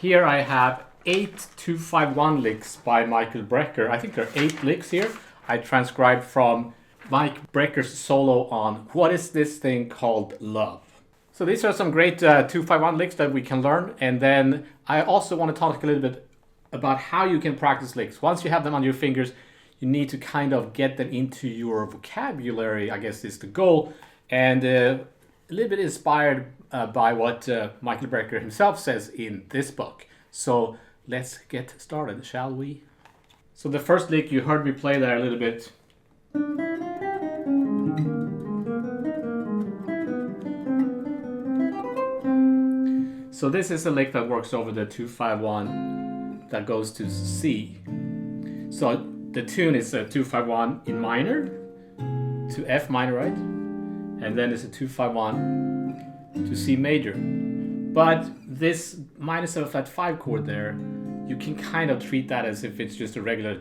Here I have 8 2-5-1 licks by Michael Brecker. I think there are 8 licks here. I transcribed from Mike Brecker's solo on What Is This Thing Called Love. So these are some great 2-5-1 licks that we can learn. And then I also want to talk a little bit about how you can practice licks. Once you have them on your fingers, you need to kind of get them into your vocabulary, I guess is the goal. And a little bit inspired by what Michael Brecker himself says in this book. So let's get started, shall we? So the first lick, you heard me play there a little bit. So this is a lick that works over the 2-5-1 that goes to C. So the tune is a 2-5-1 in minor to F minor, right? And then it's a 2-5-1 to C major. But this minor 7 flat 5 chord there, you can kind of treat that as if it's just a regular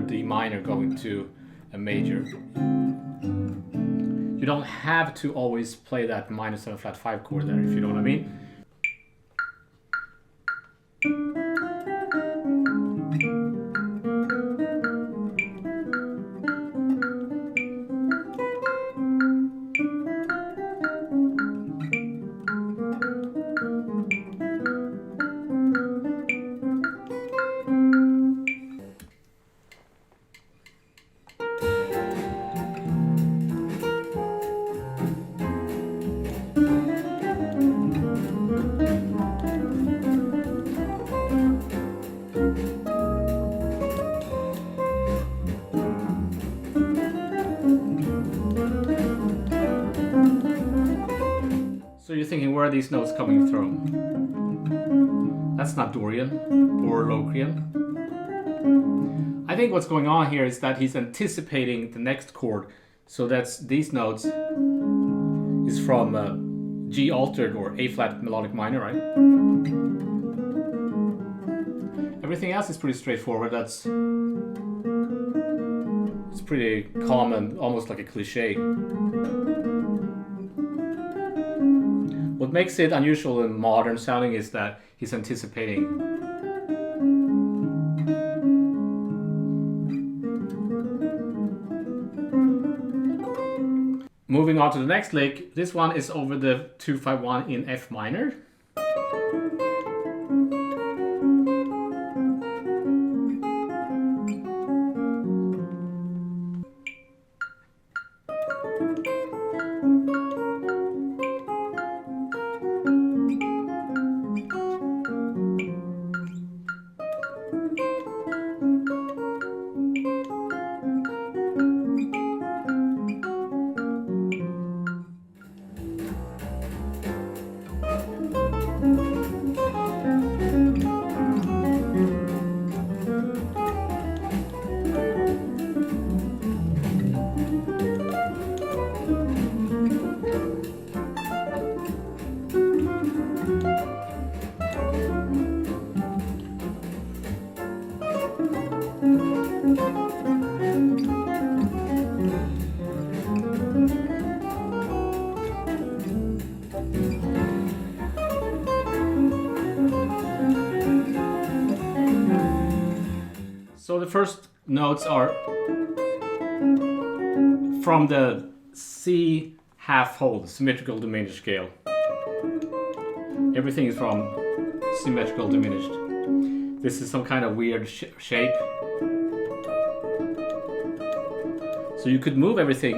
D minor going to a major. You don't have to always play that minor 7 flat 5 chord there, if you know what I mean. So you're thinking, where are these notes coming from? That's not Dorian or Locrian. I think what's going on here is that he's anticipating the next chord. So that's these notes is from G altered or A flat melodic minor, right? Everything else is pretty straightforward. It's pretty common, almost like a cliche. What makes it unusual and modern sounding is that he's anticipating. Moving on to the next lick, this one is over the 2-5-1 in F minor. So the first notes are from the C half whole, symmetrical diminished scale. Everything is from symmetrical diminished. This is some kind of weird shape. So you could move everything.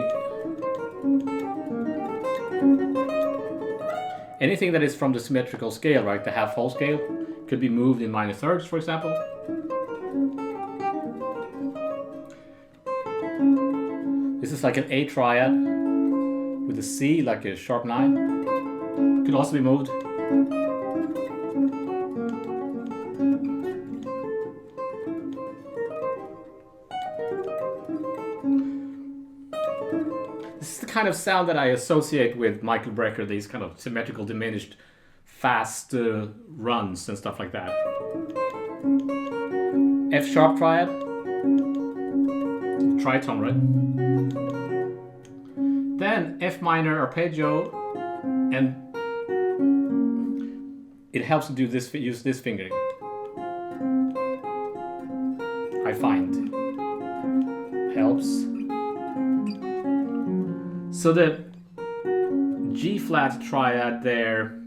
Anything that is from the symmetrical scale, right, the half whole scale, could be moved in minor thirds, for example. This is like an A triad with a C, like a sharp 9. Could also be moved. This is the kind of sound that I associate with Michael Brecker, these kind of symmetrical diminished fast runs and stuff like that. F sharp triad. Tritone, right? Then F minor arpeggio and it helps to do this, use this fingering. I find helps. So the G flat triad there,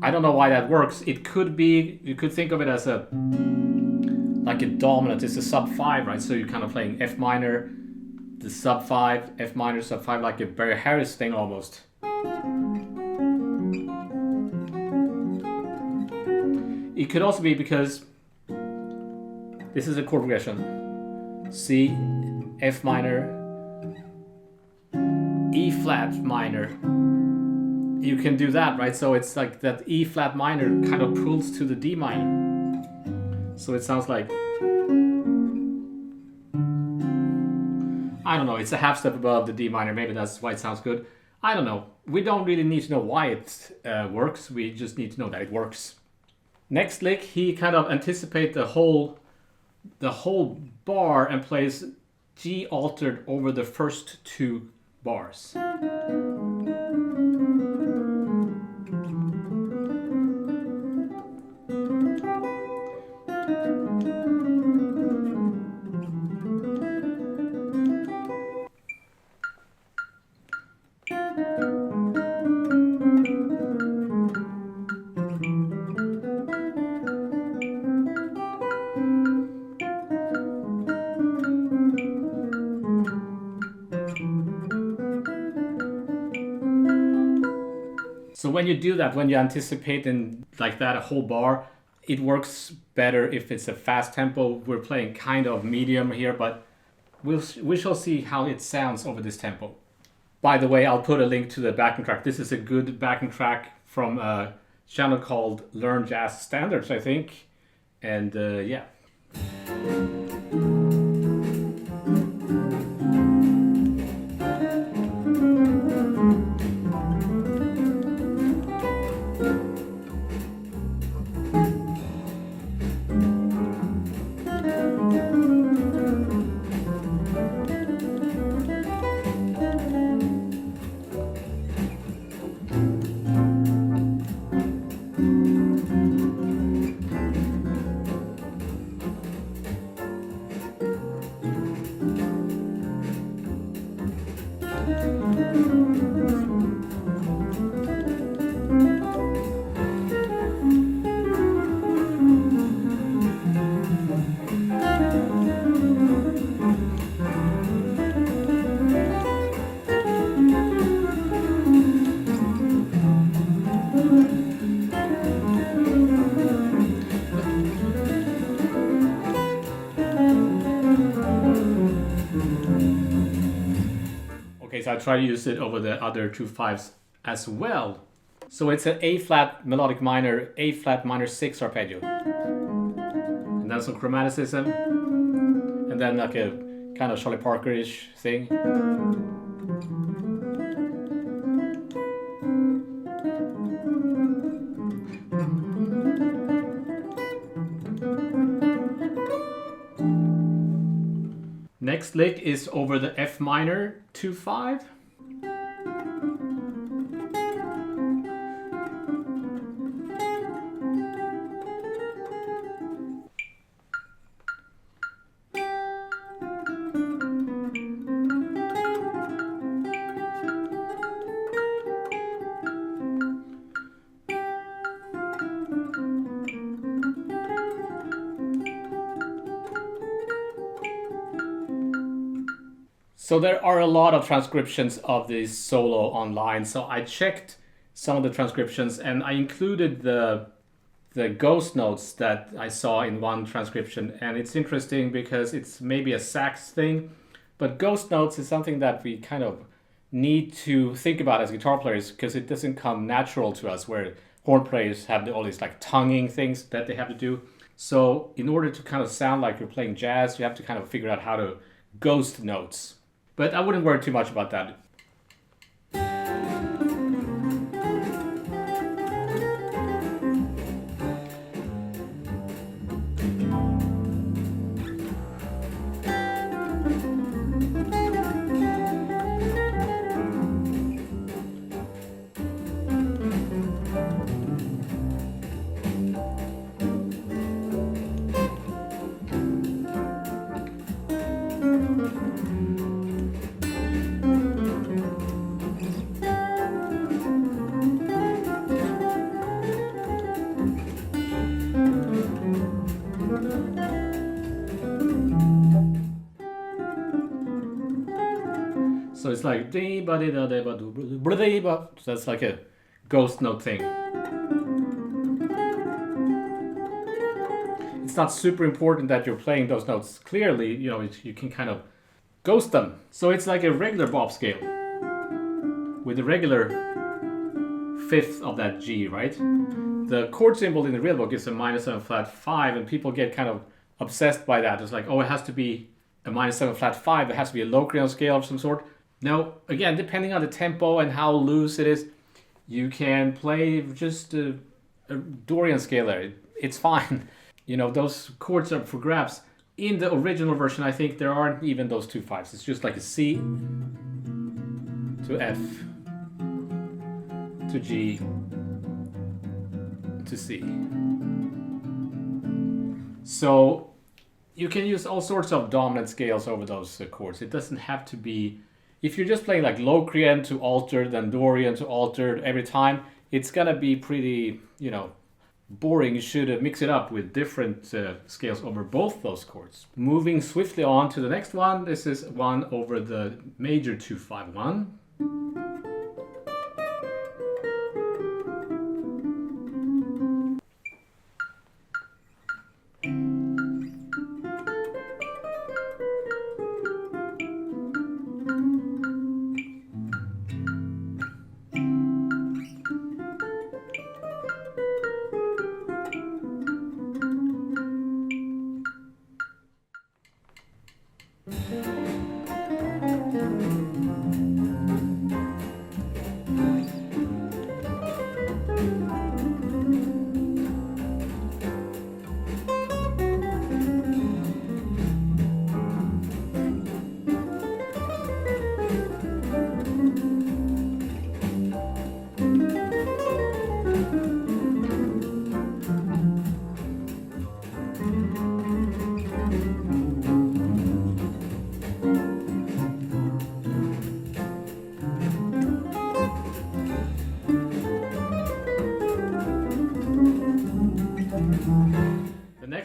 I don't know why that works. It could be, you could think of it as a, like a dominant. It's a sub 5, right? So you're kind of playing F minor, the sub 5, F minor, sub 5, like a Barry Harris thing almost. It could also be because this is a chord progression. C, F minor, E flat minor. You can do that, right? So it's like that E flat minor kind of pulls to the D minor. So it sounds like, I don't know, it's a half step above the D minor. Maybe that's why it sounds good. I don't know. We don't really need to know why it works. We just need to know that it works. Next lick, he kind of anticipates the whole bar and plays G altered over the first 2 bars. So when you do that, when you anticipate in like that a whole bar, it works better if it's a fast tempo. We're playing kind of medium here, but we shall see how it sounds over this tempo. By the way, I'll put a link to the backing track. This is a good backing track from a channel called Learn Jazz Standards, I think. And yeah. So I try to use it over the other 2 5s as well. So it's an A flat melodic minor, A flat minor 6 arpeggio. And then some chromaticism. And then like a kind of Charlie Parker-ish thing. Next lick is over the F minor 2/5. So there are a lot of transcriptions of this solo online. So I checked some of the transcriptions and I included the ghost notes that I saw in one transcription. And it's interesting because it's maybe a sax thing, but ghost notes is something that we kind of need to think about as guitar players because it doesn't come natural to us, where horn players have all these like tonguing things that they have to do. So in order to kind of sound like you're playing jazz, you have to kind of figure out how to ghost notes. But I wouldn't worry too much about that. it's like so that's like a ghost note thing. It's not super important that you're playing those notes clearly, you know, you can kind of ghost them. So it's like a regular bop scale with a regular fifth of that G, right? The chord symbol in the real book is a -7 flat 5, and people get kind of obsessed by that. It's like, oh, it has to be a -7 flat 5, it has to be a Locrian scale of some sort. Now, again, depending on the tempo and how loose it is, you can play just a Dorian scale there. It's fine. You know, those chords are for grabs. In the original version, I think there aren't even those 2 5s. It's just like a C to F to G to C. So you can use all sorts of dominant scales over those chords. It doesn't have to be, if you're just playing like Locrian to altered, then Dorian to altered every time, it's gonna be pretty, you know, boring. You should mix it up with different scales over both those chords. Moving swiftly on to the next one, this is one over the major 2-5-1.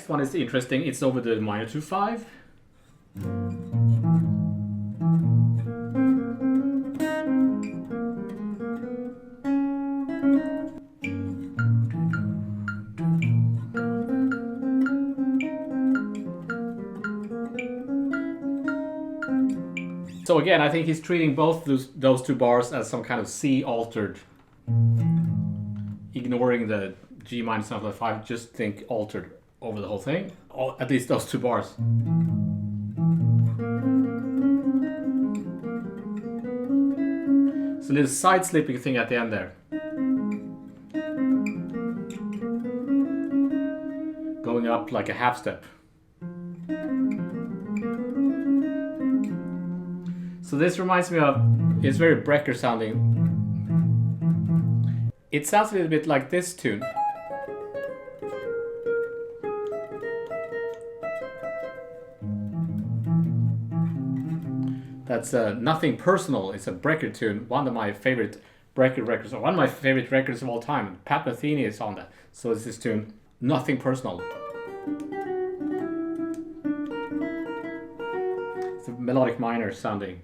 One is interesting. It's over the minor 2-5. So again, I think he's treating both those 2 bars as some kind of C altered, ignoring the G -7 5. Just think altered over the whole thing, at least those 2 bars. It's a little side slipping thing at the end there. Going up like a half step. So this reminds me of, it's very Brecker sounding. It sounds a little bit like this tune. That's Nothing Personal. It's a Brecker tune. One of my favorite Brecker records, or one of my favorite records of all time. Pat Metheny is on that. So it's this tune, Nothing Personal. It's a melodic minor sounding.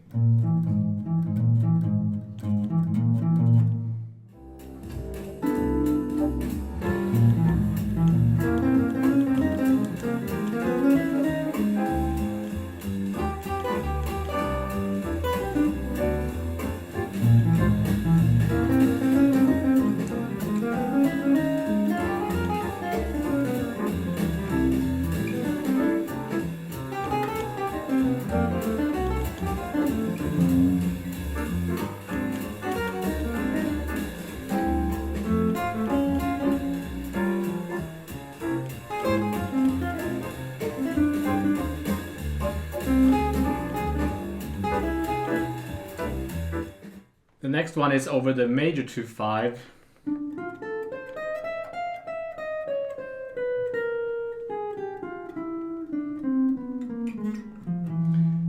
The next one is over the major 2-5.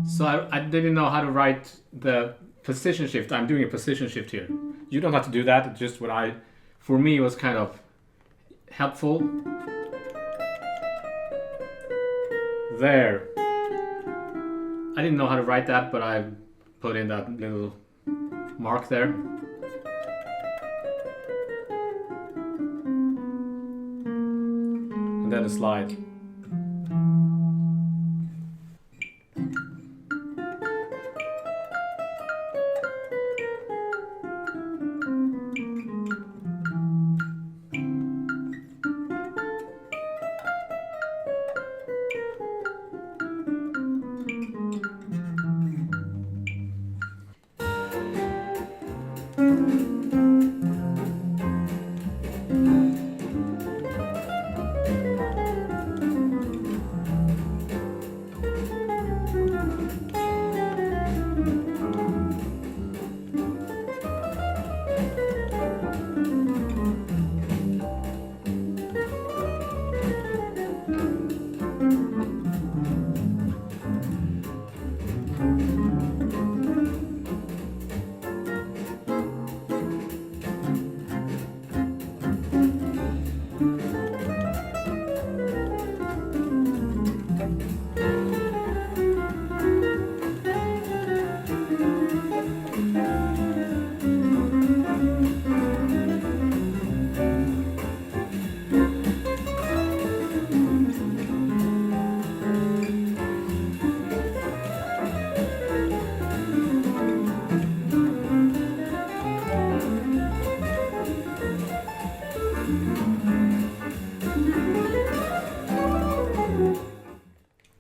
So I didn't know how to write the position shift. I'm doing a position shift here. You don't have to do that. It's just what for me, was kind of helpful. There. I didn't know how to write that, but I put in that little mark there. And then a slide.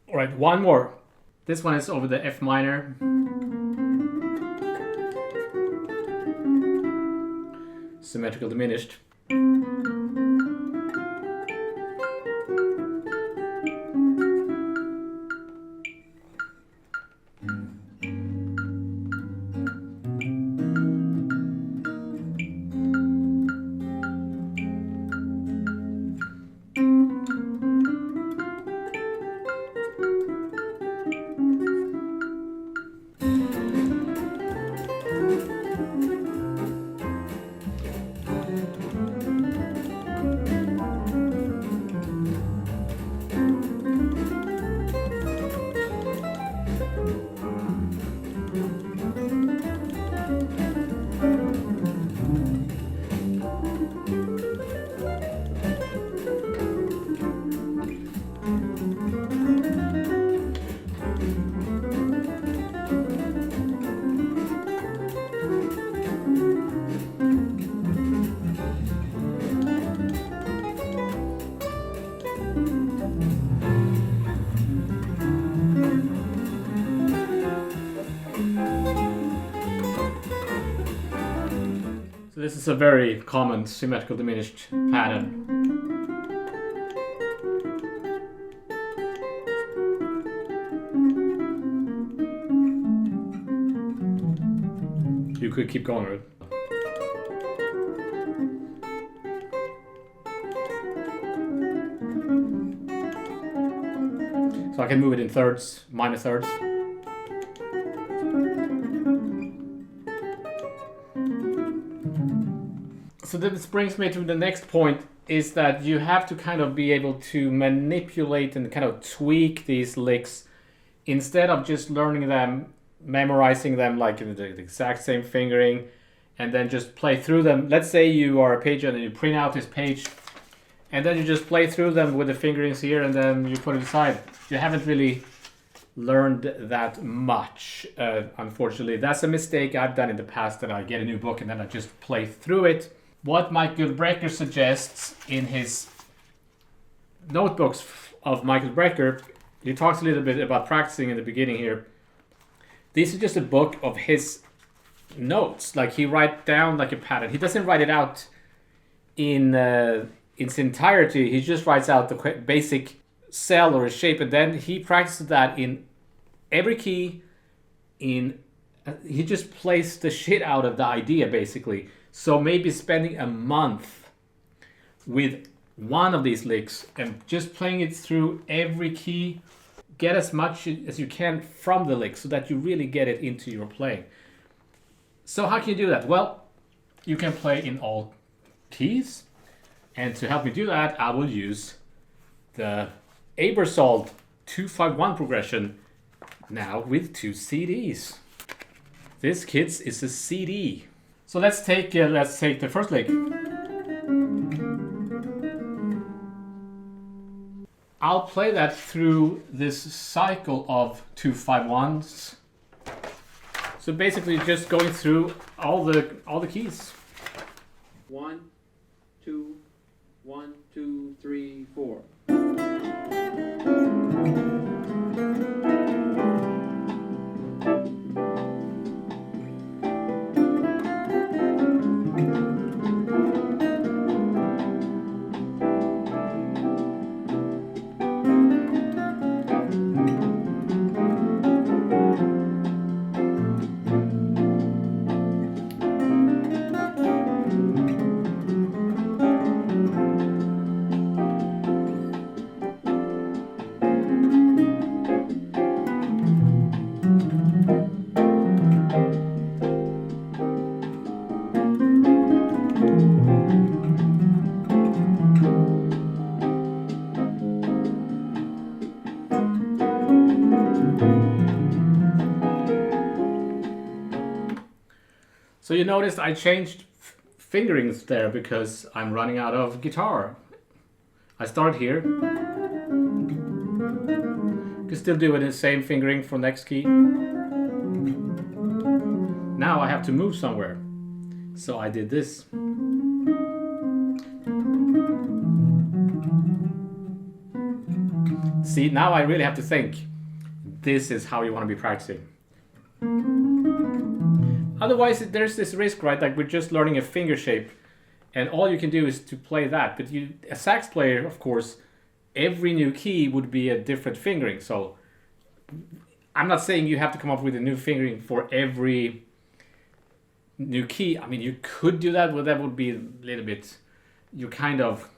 All right, one more. This one is over the F minor. Symmetrical diminished. This is a very common symmetrical diminished pattern. You could keep going with it. So I can move it in thirds, minor thirds. So this brings me to the next point, is that you have to kind of be able to manipulate and kind of tweak these licks instead of just learning them, memorizing them like in the exact same fingering, and then just play through them. Let's say you are a page and you print out this page, and then you just play through them with the fingerings here, and then you put it aside. You haven't really learned that much, unfortunately. That's a mistake I've done in the past, that I get a new book and then I just play through it. What Michael Brecker suggests in his notebooks of Michael Brecker, he talks a little bit about practicing in the beginning here. This is just a book of his notes. Like, he writes down like a pattern. He doesn't write it out in its entirety. He just writes out the basic cell or shape, and then he practices that in every key. He just plays the shit out of the idea, basically. So maybe spending a month with one of these licks and just playing it through every key, get as much as you can from the lick so that you really get it into your playing. So how can you do that? Well, you can play in all keys, and to help me do that, I will use the Ebersol 251 progression now with 2 CDs. This, kids, is a CD. So let's take the first lick. I'll play that through this cycle of 2-5-1s. So basically, just going through all the keys. 1, 2, 1, 2, 3, 4. So you noticed I changed fingerings there because I'm running out of guitar. I start here. You can still do it in the same fingering for next key. Now I have to move somewhere. So I did this. See, now I really have to think. This is how you want to be practicing. Otherwise, there's this risk, right? Like we're just learning a finger shape, and all you can do is to play that. But you, a sax player, of course, every new key would be a different fingering. So I'm not saying you have to come up with a new fingering for every new key. I mean, you could do that, but that would be a little bit, you're kind of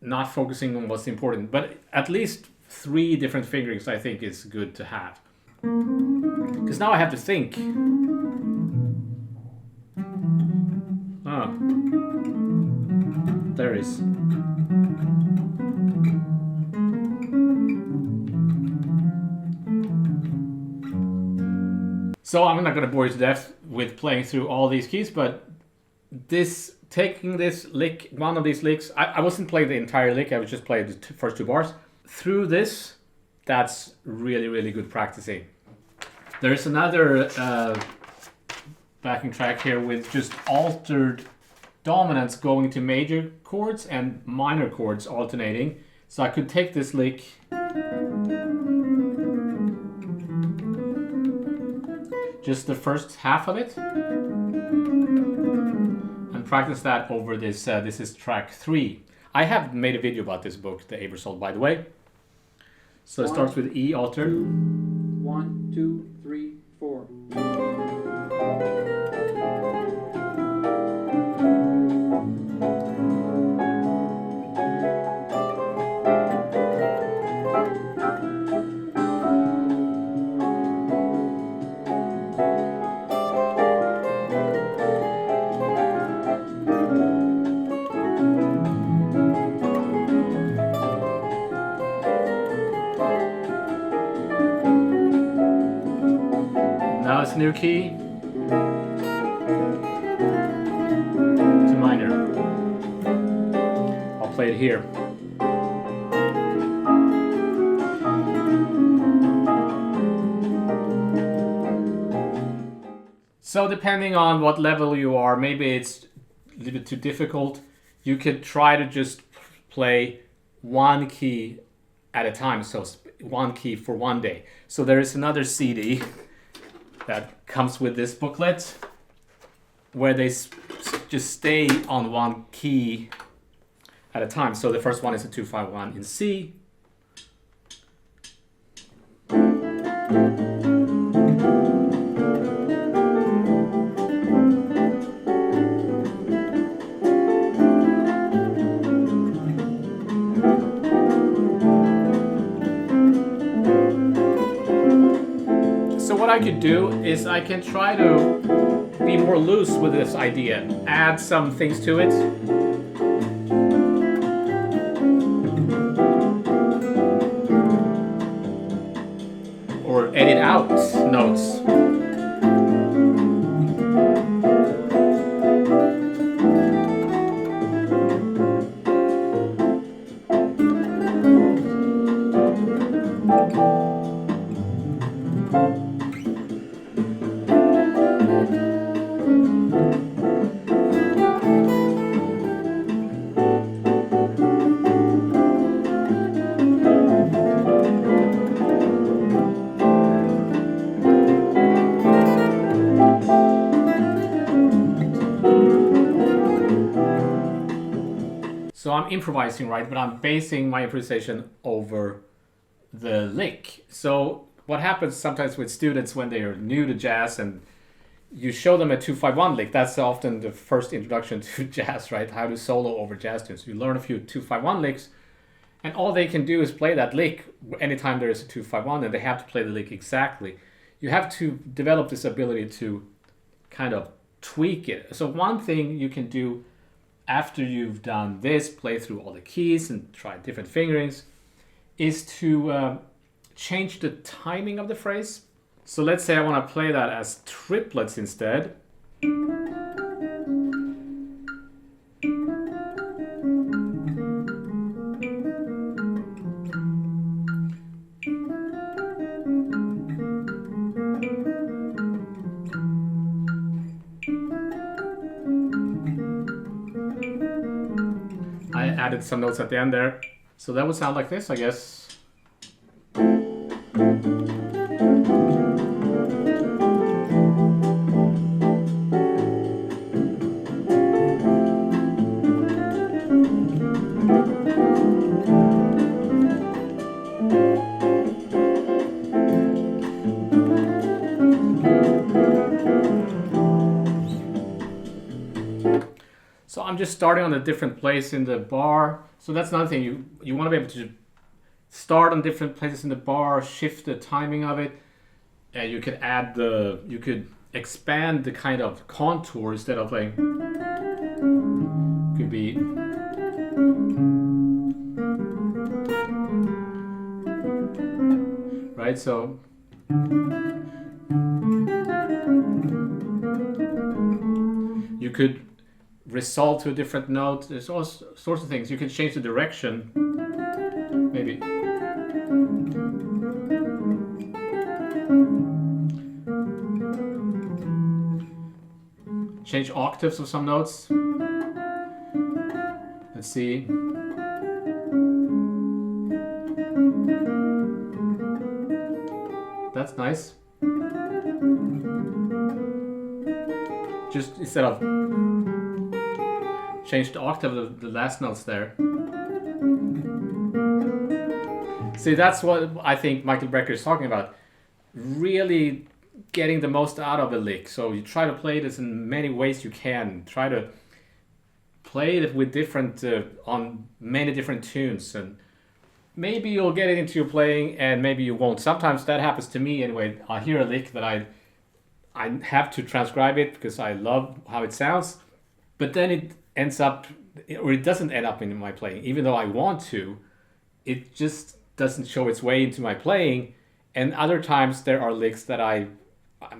not focusing on what's important. But at least 3 different fingerings, I think, is good to have. Because now I have to think. There it is. So I'm not going to bore you to death with playing through all these keys, but taking this lick, one of these licks, I wasn't playing the entire lick, I was just playing the first 2 bars. Through this, that's really, really good practicing. There's another backing track here with just altered dominants going to major chords and minor chords alternating. So I could take this lick just the first half of it and practice that over this. This is track 3. I have made a video about this book, The Aebersold, by the way. So it starts with E altered. 1, 2, 3, 4. Now it's a new key to minor. I'll play it here. So depending on what level you are, maybe it's a little bit too difficult. You could try to just play 1 key at a time, so 1 key for 1 day. So there is another CD that comes with this booklet where they just stay on 1 key at a time. So the first one is a 2-5-1 in C. So what I could do is I can try to be more loose with this idea, add some things to it. Or edit out notes. So I'm improvising, right? But I'm basing my improvisation over the lick. So what happens sometimes with students when they are new to jazz and you show them a 2-5-1 lick, that's often the first introduction to jazz, right? How to solo over jazz tunes. You learn a few 2-5-1 licks, and all they can do is play that lick anytime there is a 2-5-1, and they have to play the lick exactly. You have to develop this ability to kind of tweak it. So one thing you can do after you've done this, play through all the keys and try different fingerings, is to change the timing of the phrase. So let's say I want to play that as triplets instead. I added some notes at the end there. So that would sound like this, I guess. So I'm just starting on a different place in the bar. So that's another thing. You want to be able to start on different places in the bar, shift the timing of it. You could you could expand the kind of contour instead of playing. Could be. Right, so. You could resolve to a different note. There's all sorts of things. You can change the direction. Maybe. Change octaves of some notes. Let's see. That's nice. Just instead of change the octave of the last notes there. See, that's what I think Michael Brecker is talking about. Really getting the most out of a lick. So you try to play this in many ways you can. Try to play it with different, on many different tunes. And maybe you'll get it into your playing and maybe you won't. Sometimes that happens to me anyway. I hear a lick that I have to transcribe it because I love how it sounds. But then it ends up, or it doesn't end up in my playing, even though I want to. It just doesn't show its way into my playing. And other times there are licks that I'm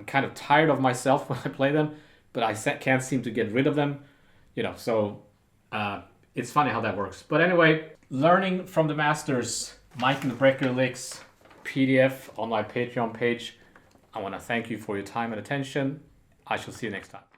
kind of tired of myself when I play them, but I can't seem to get rid of them. So it's funny how that works. But anyway, learning from the masters, Michael Brecker licks PDF on my Patreon page. I want to thank you for your time and attention. I shall see you next time.